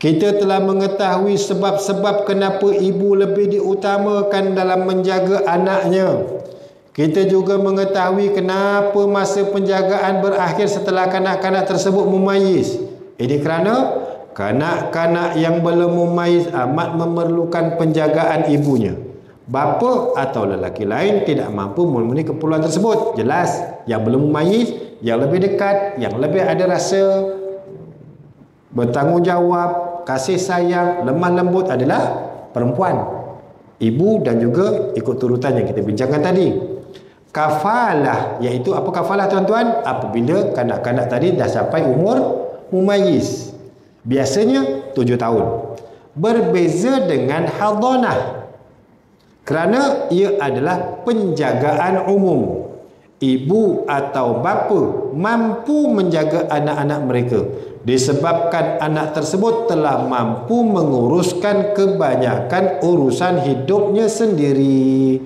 Kita telah mengetahui sebab-sebab kenapa ibu lebih diutamakan dalam menjaga anaknya. Kita juga mengetahui kenapa masa penjagaan berakhir setelah kanak-kanak tersebut mumayyiz. Ini kerana kanak-kanak yang belum mumayyiz amat memerlukan penjagaan ibunya. Bapa atau lelaki lain tidak mampu memenuhi keperluan tersebut. Jelas, yang belum mumayyiz, yang lebih dekat, yang lebih ada rasa bertanggungjawab, kasih sayang, lemah lembut adalah perempuan, ibu dan juga ikut turutan yang kita bincangkan tadi. Kafalah, iaitu apa kafalah tuan-tuan? Apabila kanak-kanak tadi dah sampai umur mumayyiz, biasanya 7 tahun. Berbeza dengan hadhanah kerana ia adalah penjagaan umum. Ibu atau bapa mampu menjaga anak-anak mereka disebabkan anak tersebut telah mampu menguruskan kebanyakan urusan hidupnya sendiri.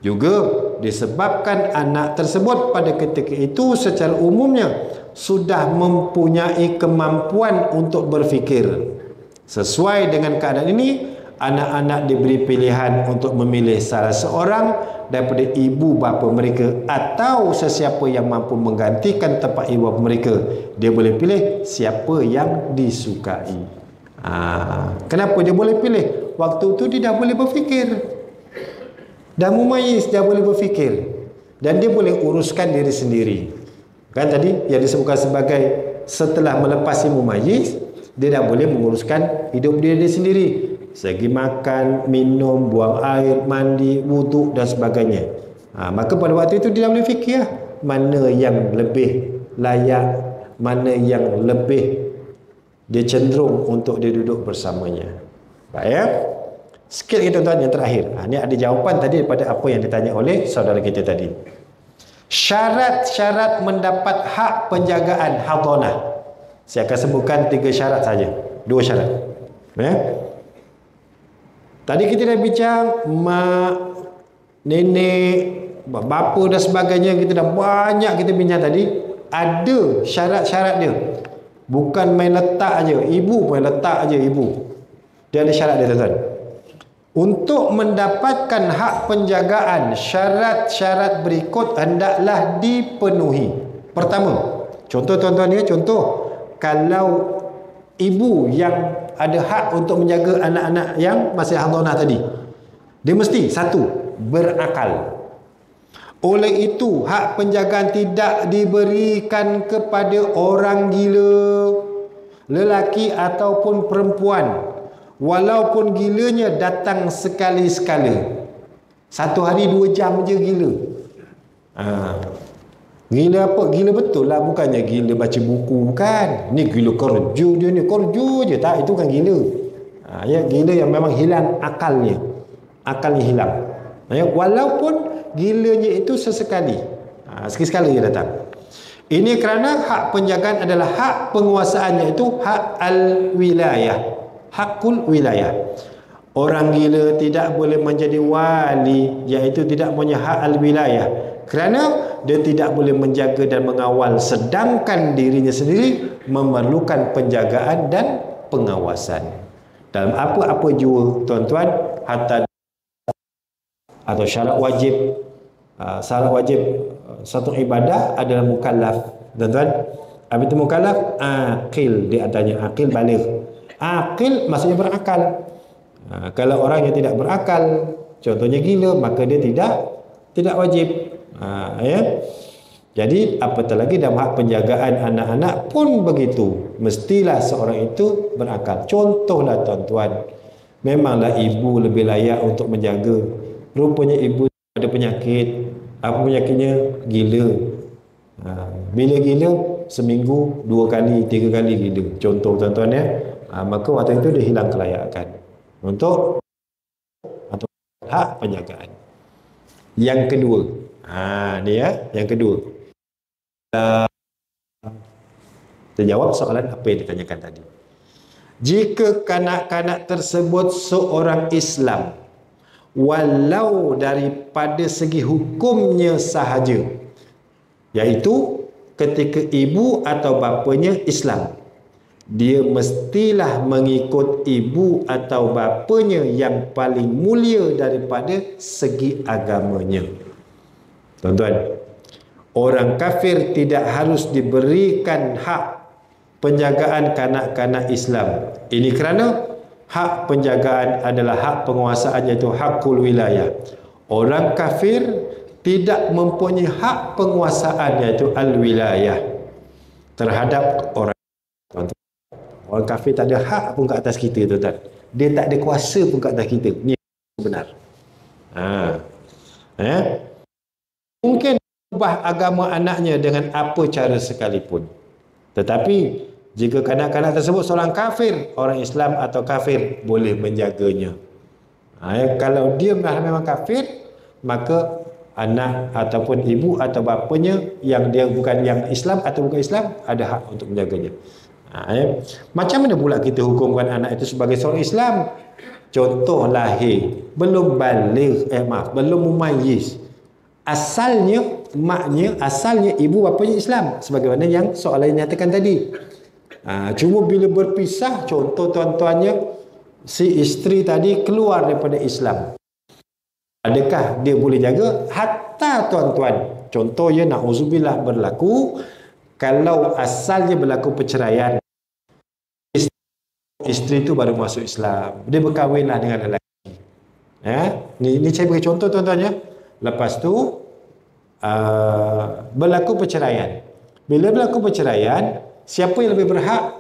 Juga Disebabkan anak tersebut pada ketika itu secara umumnya sudah mempunyai kemampuan untuk berfikir. Sesuai dengan keadaan ini, anak-anak diberi pilihan untuk memilih salah seorang daripada ibu bapa mereka atau sesiapa yang mampu menggantikan tempat ibu bapa mereka. Dia boleh pilih siapa yang disukai. Kenapa dia boleh pilih? Waktu itu dia dah boleh berfikir, dah mumayyiz, dah boleh berfikir, dan dia boleh uruskan diri sendiri. Kan tadi yang disebutkan sebagai setelah melepasi mumayyiz, dia dah boleh menguruskan hidup diri sendiri, segi makan, minum, buang air, mandi, wuduk dan sebagainya. Maka pada waktu itu dia dah boleh fikir mana yang lebih layak, mana yang lebih dia cenderung untuk dia duduk bersamanya. Baik ya. Sikit lagi tuan-tuan yang terakhir. Ini ada jawapan tadi daripada apa yang ditanya oleh saudara kita tadi. Syarat-syarat mendapat hak penjagaan hadanah. Saya akan sebutkan 3 syarat saja. 2 syarat. Ya. Tadi kita dah bincang mak, nenek, bapa dan sebagainya, kita dah banyak kita bincang tadi. Ada syarat-syarat dia. Bukan main letak aja. Ibu pun letak aja ibu. Dia ada syarat dia tuan-tuan. Untuk mendapatkan hak penjagaan, syarat-syarat berikut hendaklah dipenuhi. Pertama, contoh tuan-tuan ya, contoh kalau ibu yang ada hak untuk menjaga anak-anak yang masih hadanah tadi, dia mesti satu, berakal. Oleh itu, hak penjagaan tidak diberikan kepada orang gila, lelaki ataupun perempuan, walaupun gilanya datang sekali-sekala. Satu hari 2 jam je gila. Gila apa? Gila betul lah, bukannya gila baca buku kan. Ni gila kerja dia ni, kerja je tak, itu kan gila. Ya, gila yang memang hilang akalnya. Akalnya hilang. Ya, walaupun gilanya itu sesekali. Sekali-sekala dia datang. Ini kerana hak penjagaan adalah hak penguasaan, iaitu hak al-wilayah. Hakul wilayah. Orang gila tidak boleh menjadi wali, iaitu tidak punya hak al-wilayah, kerana dia tidak boleh menjaga dan mengawal, sedangkan dirinya sendiri memerlukan penjagaan dan pengawasan. Dalam apa-apa jua tuan-tuan, hatta atau syarat wajib, satu ibadah adalah mukallaf tuan-tuan. Apa itu mukallaf? Aqil, dia adanya aqil baligh. Aqil maksudnya berakal. Kalau orang yang tidak berakal, contohnya gila, maka dia tidak wajib. Ya. Jadi apatah lagi dalam hak penjagaan anak-anak pun begitu. Mestilah seorang itu berakal. Contohlah tuan-tuan, memanglah ibu lebih layak untuk menjaga. Rupanya ibu ada penyakit. Apa penyakitnya? Gila. Bila gila, seminggu 2 kali, 3 kali gila. Contoh tuan-tuan ya. Maka waktu itu dia hilang kelayakan untuk atau hak penjagaan. Yang kedua, dia yang kedua, kita jawab soalan apa yang ditanyakan tadi. Jika kanak-kanak tersebut seorang Islam, walau daripada segi hukumnya sahaja, iaitu ketika ibu atau bapanya Islam, dia mestilah mengikut ibu atau bapanya yang paling mulia daripada segi agamanya. Tuan-tuan, orang kafir tidak harus diberikan hak penjagaan kanak-kanak Islam. Ini kerana hak penjagaan adalah hak penguasaan, iaitu hakul wilayah. Orang kafir tidak mempunyai hak penguasaan, iaitu al-wilayah terhadap orang. Orang kafir tak ada hak pun ke atas kita, tuan-tuan. Dia tak ada kuasa pun ke atas kita. Ini benar. Mungkin ubah agama anaknya dengan apa cara sekalipun. Tetapi jika kanak-kanak tersebut seorang kafir, orang Islam atau kafir boleh menjaganya. Kalau dia memang kafir, maka anak ataupun ibu atau bapanya yang dia bukan yang Islam atau bukan Islam ada hak untuk menjaganya. Macam mana pula kita hukumkan anak itu sebagai seorang Islam? Contoh lahir, belum baligh, belum mumayyiz, asalnya ibu bapanya Islam, sebagaimana yang soalan yang nyatakan tadi. Cuma bila berpisah, contoh tuan-tuannya, si isteri tadi keluar daripada Islam, adakah dia boleh jaga? Hatta tuan-tuan, contohnya na'udzubillah berlaku, kalau asalnya berlaku perceraian, isteri itu baru masuk Islam, dia berkahwinlah dengan lelaki. Ni saya bagi contoh tuan-tuan ya. Lepas tu berlaku perceraian. Bila berlaku perceraian, siapa yang lebih berhak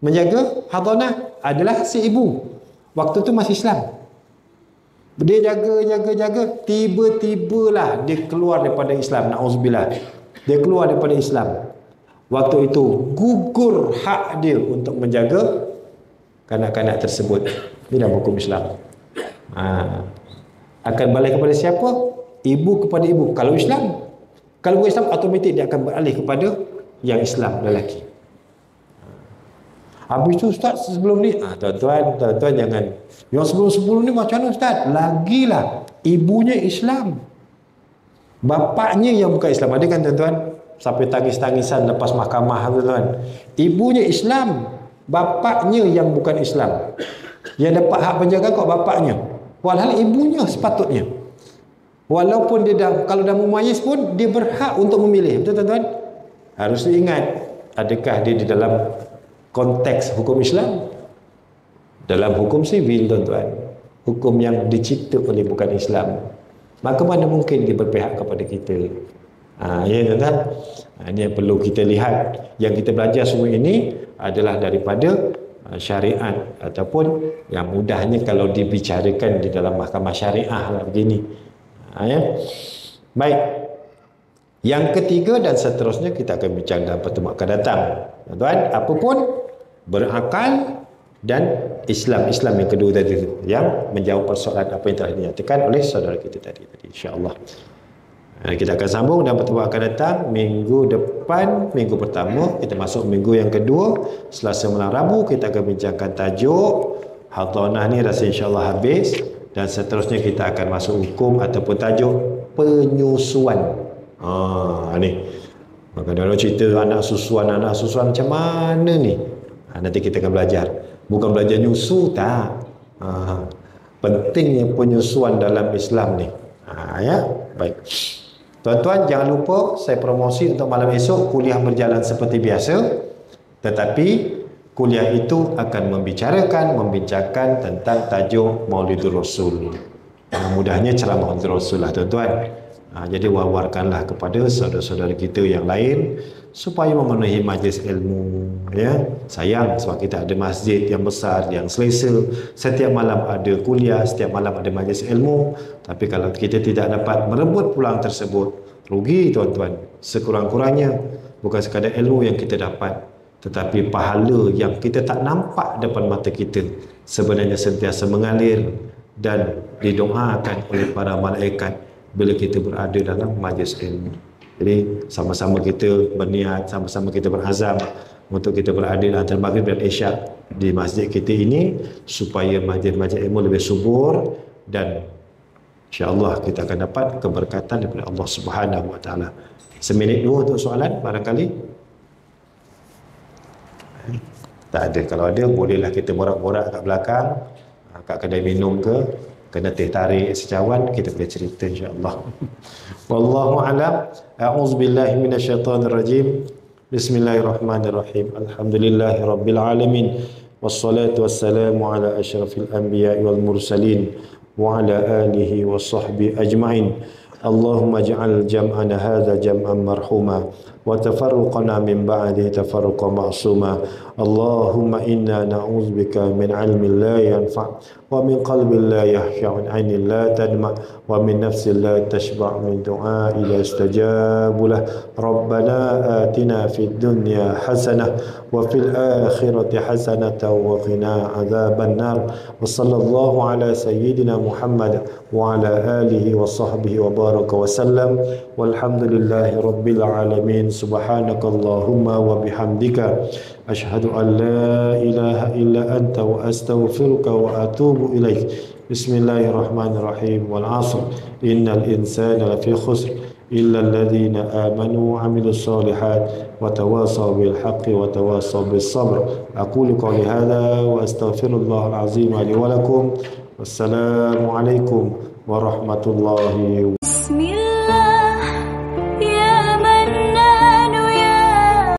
menjaga hadanah? Adalah si ibu. Waktu tu masih Islam. Dia jaga, tiba-tibalah dia keluar daripada Islam, na'udzubillah. Dia keluar daripada Islam. Waktu itu gugur hak dia untuk menjaga kanak-kanak tersebut. Ini dalam hukum Islam. Akan balik kepada siapa? Ibu kepada ibu. Kalau Islam, kalau bukan Islam, automatik dia akan beralih kepada yang Islam, lelaki. Habis tu Ustaz, sebelum ni tuan-tuan jangan, yang sebelum ni macam mana Ustaz? Lagilah ibunya Islam, bapaknya yang bukan Islam. Ada kan tuan-tuan sampai tangis-tangisan lepas mahkamah tuan-tuan? Ibunya Islam, bapaknya yang bukan Islam. Yang dapat hak penjagaan kok bapaknya, walhal ibunya sepatutnya. Walaupun dia kalau dah mumayyiz pun dia berhak untuk memilih. Betul tuan-tuan? Harus diingat, adakah dia di dalam konteks hukum Islam? Dalam hukum sivil tuan-tuan, hukum yang dicipta oleh bukan Islam, maka mana mungkin dia berpihak kepada kita? Ya tuan-tuan, ini yang perlu kita lihat. Yang kita belajar semua ini adalah daripada syariat, ataupun yang mudahnya kalau dibicarakan di dalam mahkamah syariah lah begini. Ya. Baik. Yang ketiga dan seterusnya kita akan bincang dalam pertemuan akan datang. Tuan-tuan, apapun berakal dan Islam yang kedua tadi, yang menjawab persoalan apa yang telah dinyatakan oleh saudara kita tadi insya-Allah. Kita akan sambung dalam pertemuan akan datang minggu depan. Minggu pertama kita masuk minggu yang kedua, Selasa malam Rabu kita akan bincangkan tajuk hadanah ni, rasa insya-Allah habis, dan seterusnya kita akan masuk hukum ataupun tajuk penyusuan. Ni maka dia cerita anak susuan macam mana ni. Nanti kita akan belajar, bukan belajar nyusu tak. Pentingnya penyusuan dalam Islam ni. Ya, baik. Tuan-tuan jangan lupa saya promosi untuk malam esok kuliah berjalan seperti biasa, tetapi kuliah itu akan membincangkan tentang tajuk Maulidur Rasul. Mudahnya ceramah Maulidur Rasul lah tuan-tuan. Jadi war-warkanlah kepada saudara-saudara kita yang lain supaya memenuhi majlis ilmu. Ya, sayang sebab kita ada masjid yang besar, yang selesa, setiap malam ada kuliah, setiap malam ada majlis ilmu. Tapi kalau kita tidak dapat merebut peluang tersebut, rugi tuan-tuan. Sekurang-kurangnya bukan sekadar ilmu yang kita dapat, tetapi pahala yang kita tak nampak depan mata kita sebenarnya sentiasa mengalir dan didoakan oleh para malaikat bila kita berada dalam majlis ilmu. Jadi sama-sama kita berniat, sama-sama kita berazam untuk kita berada antara maghrib dan isyak di masjid kita ini, supaya majlis-majlis ilmu lebih subur, dan insya-Allah kita akan dapat keberkatan daripada Allah Subhanahu wa taala. Seminit dua untuk soalan barangkali. Tak ada. Kalau ada bolehlah kita borak-borak kat belakang, kat kedai minum ke, kena teh tarik secawan, kita boleh cerita insya-Allah. Wallahu a'lam. A'udzubillahi minasyaitonir rajim. Bismillahirrahmanirrahim. Alhamdulillahirabbil alamin. Wassalatu wassalamu ala asyrafil anbiya'i wal mursalin wa ala alihi wa sahbihi ajma'in. Allahumma ij'al jam'ana hadza jam'an marhuma wa tafarruqana min ba'dihi tafarruqan ma'suma. Allahumma inna na'udzubika min 'ilmin la yanfa' wa min qalbin la yakhsha' wa 'ainin la tadma' wa min nafsin la tashba' min du'a'i la yustajabu lah. Rabbana atina fid dunya hasanah wa fil akhirati hasanatan wa qina 'adzaban nar. Wa sallallahu ala sayyidina Muhammad wa ala alihi wa sahbihi wa baraka wa sallam. Walhamdulillahi rabbil alamin. Subhanakallahumma wa bihamdika asyhadu an la ilaha illa anta wa astaghfiruka wa atubu ilaik. Bismillahirrahmanirrahim. Wal 'ashr innal insana lafi khusr illa alladhina amanu wa 'amilus solihat wa tawasaw bil haqqi wa tawasaw bis sabr. Aqulu qawli hadha wa astaghfirullahal azim li wa lakum. Wassalamu alaikum warahmatullahi wabarakatuh.